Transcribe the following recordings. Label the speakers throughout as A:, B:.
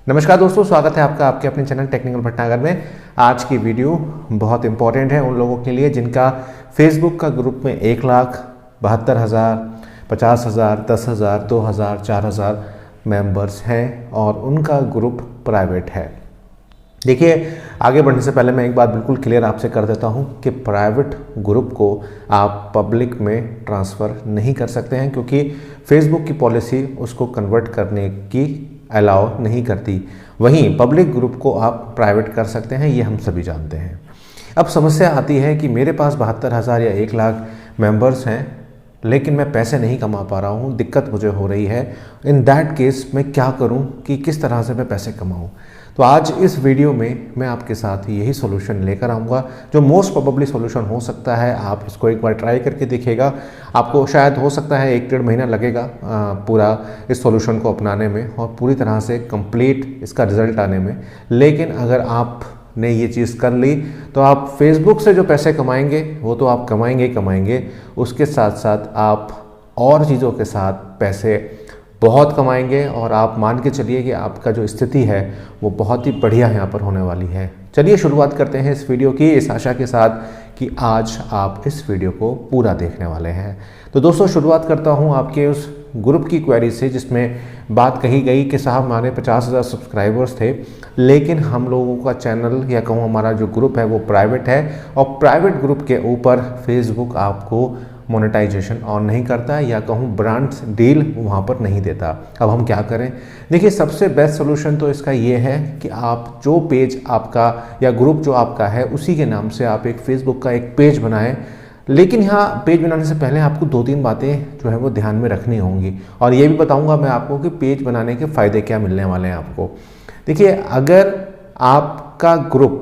A: नमस्कार दोस्तों, स्वागत है आपका आपके अपने चैनल टेक्निकल भटनागर में। आज की वीडियो बहुत इंपॉर्टेंट है उन लोगों के लिए जिनका फेसबुक का ग्रुप में 1,72,000, 50,000, 10,000, 2,000, 4,000 मेंबर्स हैं और उनका ग्रुप प्राइवेट है। देखिए, आगे बढ़ने से पहले मैं एक बात बिल्कुल क्लियर आपसे कर देता हूं कि प्राइवेट ग्रुप को आप पब्लिक में ट्रांसफ़र नहीं कर सकते हैं, क्योंकि फेसबुक की पॉलिसी उसको कन्वर्ट करने की अलाउ नहीं करती। वहीं पब्लिक ग्रुप को आप प्राइवेट कर सकते हैं, ये हम सभी जानते हैं। अब समस्या आती है कि मेरे पास 72,000 या 1,00,000 मेंबर्स हैं, लेकिन मैं पैसे नहीं कमा पा रहा हूँ, दिक्कत मुझे हो रही है। इन दैट केस मैं क्या करूँ कि किस तरह से मैं पैसे कमाऊँ। तो आज इस वीडियो में मैं आपके साथ यही सॉल्यूशन लेकर आऊँगा, जो मोस्ट प्रोबेबली सॉल्यूशन हो सकता है। आप इसको एक बार ट्राई करके देखिएगा। आपको शायद हो सकता है 1-1.5 महीना लगेगा पूरा इस सॉल्यूशन को अपनाने में और पूरी तरह से कंप्लीट इसका रिजल्ट आने में। लेकिन अगर आपने ये चीज़ कर ली तो आप फेसबुक से जो पैसे कमाएंगे वो तो आप कमाएंगे, उसके साथ साथ आप और चीज़ों के साथ पैसे बहुत कमाएंगे और आप मान के चलिए कि आपका जो स्थिति है वो बहुत ही बढ़िया यहाँ पर होने वाली है। चलिए शुरुआत करते हैं इस वीडियो की, इस आशा के साथ कि आज आप इस वीडियो को पूरा देखने वाले हैं। तो दोस्तों, शुरुआत करता हूँ आपके उस ग्रुप की क्वेरी से जिसमें बात कही गई कि साहब हमारे 50,000 सब्सक्राइबर्स थे, लेकिन हम लोगों का चैनल या कहूँ हमारा जो ग्रुप है वो प्राइवेट है और प्राइवेट ग्रुप के ऊपर फेसबुक आपको मोनेटाइजेशन ऑन नहीं करता है या कहूँ ब्रांड्स डील वहाँ पर नहीं देता। अब हम क्या करें? देखिए, सबसे बेस्ट सोल्यूशन तो इसका ये है कि आप जो पेज आपका या ग्रुप जो आपका है उसी के नाम से आप एक फेसबुक का एक पेज बनाएं। लेकिन यहाँ पेज बनाने से पहले आपको 2-3 बातें जो है वो ध्यान में रखनी होंगी और ये भी बताऊँगा मैं आपको कि पेज बनाने के फ़ायदे क्या मिलने वाले हैं आपको। देखिए, अगर आपका ग्रुप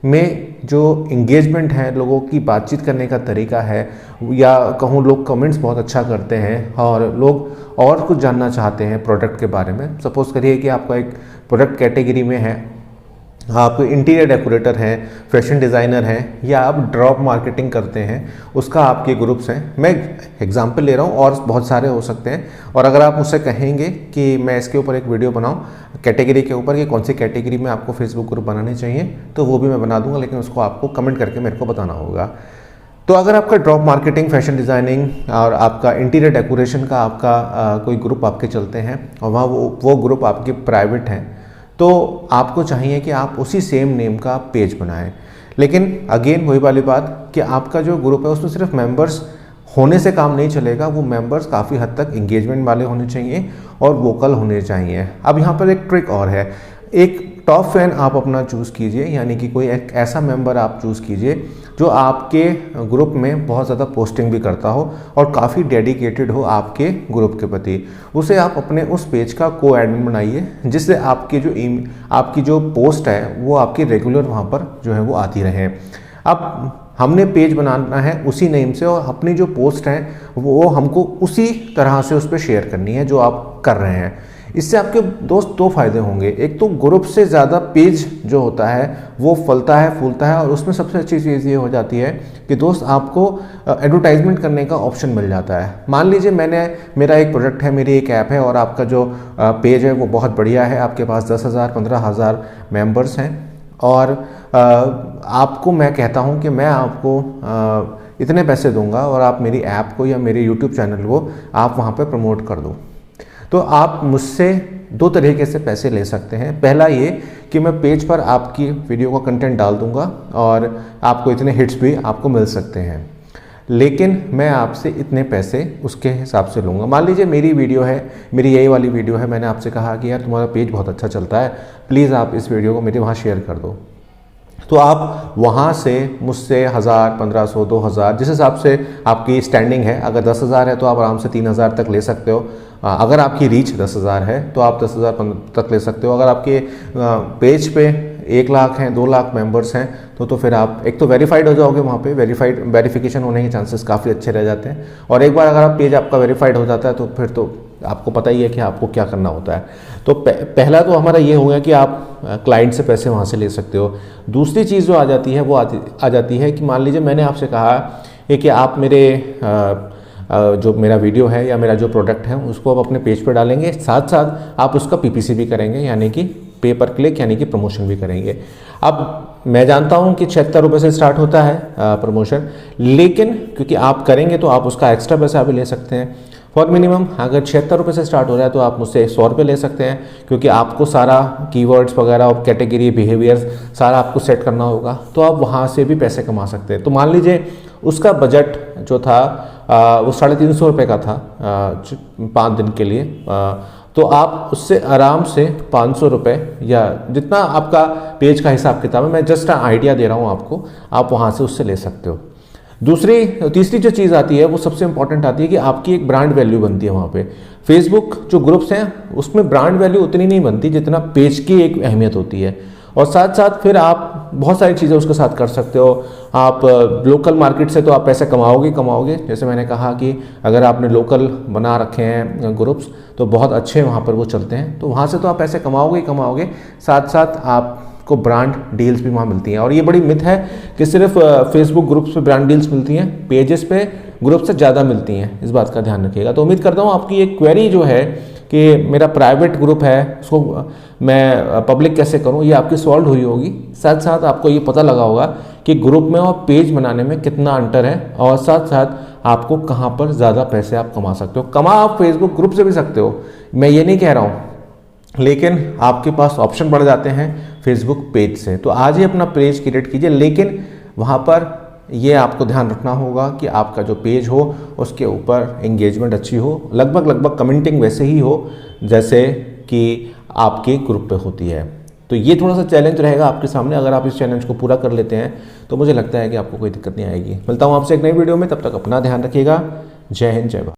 A: में जो इंगेजमेंट है, लोगों की बातचीत करने का तरीका है या कहूँ लोग कमेंट्स बहुत अच्छा करते हैं और लोग और कुछ जानना चाहते हैं प्रोडक्ट के बारे में। सपोज़ करिए कि आपका एक प्रोडक्ट कैटेगरी में है, आप इंटीरियर डेकोरेटर हैं, फैशन डिज़ाइनर हैं या आप ड्रॉप मार्केटिंग करते हैं, उसका आपके ग्रुप्स हैं। मैं एग्जांपल ले रहा हूँ और बहुत सारे हो सकते हैं। और अगर आप मुझसे कहेंगे कि मैं इसके ऊपर एक वीडियो बनाऊँ कैटेगरी के ऊपर कि कौन सी कैटेगरी में आपको फेसबुक ग्रुप बनाने चाहिए, तो वो भी मैं बना दूंगा, लेकिन उसको आपको कमेंट करके मेरे को बताना होगा। तो अगर आपका ड्रॉप मार्केटिंग, फैशन डिज़ाइनिंग और आपका इंटीरियर डेकोरेशन का आपका कोई ग्रुप आपके चलते हैं और वहाँ वो ग्रुप आपके प्राइवेट हैं, तो आपको चाहिए कि आप उसी सेम नेम का पेज बनाएं। लेकिन अगेन वही वाली बात कि आपका जो ग्रुप है उसमें सिर्फ मेंबर्स होने से काम नहीं चलेगा, वो मेंबर्स काफ़ी हद तक इंगेजमेंट वाले होने चाहिए और वोकल होने चाहिए। अब यहाँ पर एक ट्रिक और है, एक टॉप फैन आप अपना चूज़ कीजिए, यानी कि कोई एक ऐसा मेंबर आप चूज़ कीजिए जो आपके ग्रुप में बहुत ज़्यादा पोस्टिंग भी करता हो और काफ़ी डेडिकेटेड हो आपके ग्रुप के प्रति। उसे आप अपने उस पेज का को एडमिन बनाइए, जिससे आपकी जो पोस्ट है वो आपकी रेगुलर वहाँ पर जो है वो आती रहे। अब हमने पेज बनाना है उसी नेम से और अपनी जो पोस्ट है वो हमको उसी तरह से उस पर शेयर करनी है जो आप कर रहे हैं। इससे आपके दोस्त 2 फायदे होंगे। एक तो ग्रुप से ज़्यादा पेज जो होता है वो फलता है, फूलता है और उसमें सबसे अच्छी चीज़ ये हो जाती है कि दोस्त आपको एडवर्टाइजमेंट करने का ऑप्शन मिल जाता है। मान लीजिए मेरा एक प्रोडक्ट है, मेरी एक ऐप है और आपका जो पेज है वो बहुत बढ़िया है, आपके पास 10,000, 15,000 मेंबर्स हैं और आपको मैं कहता हूँ कि मैं आपको इतने पैसे दूंगा और आप मेरी ऐप को या मेरे यूट्यूब चैनल को आप वहाँ पर प्रमोट कर दो। तो आप मुझसे 2 तरीके से पैसे ले सकते हैं। पहला ये कि मैं पेज पर आपकी वीडियो का कंटेंट डाल दूंगा और आपको इतने हिट्स भी आपको मिल सकते हैं, लेकिन मैं आपसे इतने पैसे उसके हिसाब से लूँगा। मान लीजिए मेरी वीडियो है, मेरी यही वाली वीडियो है, मैंने आपसे कहा कि यार तुम्हारा पेज बहुत अच्छा चलता है, प्लीज़ आप इस वीडियो को मेरे वहाँ शेयर कर दो। तो आप वहाँ से मुझसे 1,000, 1,500, 2,000 जिस हिसाब से आपकी स्टैंडिंग है, अगर 10,000 है तो आप आराम से 3,000 तक ले सकते हो। अगर आपकी रीच 10,000 है तो आप 10,000 तक ले सकते हो। अगर आपके पेज पे 1,00,000 हैं, 2,00,000 मेंबर्स हैं तो फिर आप एक तो वेरीफाइड हो जाओगे, वहाँ पे वेरिफिकेशन होने के चांसेस काफ़ी अच्छे रह जाते हैं। और एक बार अगर आप पेज आपका वेरीफाइड हो जाता है तो फिर तो आपको पता ही है कि आपको क्या करना होता है। तो पहला तो हमारा ये हो गया कि आप क्लाइंट से पैसे वहाँ से ले सकते हो। दूसरी चीज़ जो आ जाती है वो आ जाती है कि मान लीजिए मैंने आपसे कहा है कि आप मेरे जो मेरा वीडियो है या मेरा जो प्रोडक्ट है उसको आप अपने पेज पर डालेंगे, साथ साथ आप उसका PPC भी करेंगे, यानी कि पे पर क्लिक यानी कि प्रमोशन भी करेंगे। अब मैं जानता हूं कि 76 रुपये से स्टार्ट होता है प्रमोशन, लेकिन क्योंकि आप करेंगे तो आप उसका एक्स्ट्रा पैसा भी ले सकते हैं। फॉर मिनिमम अगर 76 रुपये से स्टार्ट हो रहा है तो आप मुझसे 100 रुपये ले सकते हैं, क्योंकि आपको सारा कीवर्ड्स वगैरह और कैटेगरी बिहेवियर्स सारा आपको सेट करना होगा, तो आप वहाँ से भी पैसे कमा सकते हैं। तो मान लीजिए उसका बजट जो था वो 350 रुपये का था 5 दिन के लिए, तो आप उससे आराम से 500 रुपये या जितना आपका पेज का हिसाब किताब है, मैं जस्ट आइडिया दे रहा हूँ आपको, आप वहाँ से उससे ले सकते हो। तीसरी जो चीज़ आती है वो सबसे इंपॉर्टेंट आती है कि आपकी एक ब्रांड वैल्यू बनती है वहाँ पे। फेसबुक जो ग्रुप्स हैं उसमें ब्रांड वैल्यू उतनी नहीं बनती जितना पेज की एक अहमियत होती है, और साथ साथ फिर आप बहुत सारी चीज़ें उसके साथ कर सकते हो। आप लोकल मार्केट से तो आप पैसे कमाओगे, जैसे मैंने कहा कि अगर आपने लोकल बना रखे हैं ग्रुप्स तो बहुत अच्छे वहाँ पर वो चलते हैं, तो वहाँ से तो आप पैसे कमाओगे, साथ साथ आपको ब्रांड डील्स भी वहाँ मिलती हैं। और ये बड़ी मिथ है कि सिर्फ फेसबुक ग्रुप्स पे ब्रांड डील्स मिलती हैं, पेजेस पे ग्रुप से ज़्यादा मिलती हैं, इस बात का ध्यान रखिएगा। तो उम्मीद करता हूँ आपकी एक क्वेरी जो है कि मेरा प्राइवेट ग्रुप है उसको मैं पब्लिक कैसे करूं, ये आपकी सॉल्व हुई होगी। साथ साथ आपको ये पता लगा होगा कि ग्रुप में और पेज बनाने में कितना अंतर है, और साथ साथ आपको कहां पर ज़्यादा पैसे आप कमा सकते हो। कमा आप फेसबुक ग्रुप से भी सकते हो, मैं ये नहीं कह रहा हूँ, लेकिन आपके पास ऑप्शन बढ़ जाते हैं फेसबुक पेज से। तो आज ही अपना पेज क्रिएट कीजिए, लेकिन वहाँ पर ये आपको ध्यान रखना होगा कि आपका जो पेज हो उसके ऊपर एंगेजमेंट अच्छी हो, लगभग कमेंटिंग वैसे ही हो जैसे कि आपके ग्रुप पे होती है। तो ये थोड़ा सा चैलेंज रहेगा आपके सामने, अगर आप इस चैलेंज को पूरा कर लेते हैं तो मुझे लगता है कि आपको कोई दिक्कत नहीं आएगी। मिलता हूँ आपसे एक नई वीडियो में, तब तक अपना ध्यान रखिएगा। जय हिंद, जय भारत।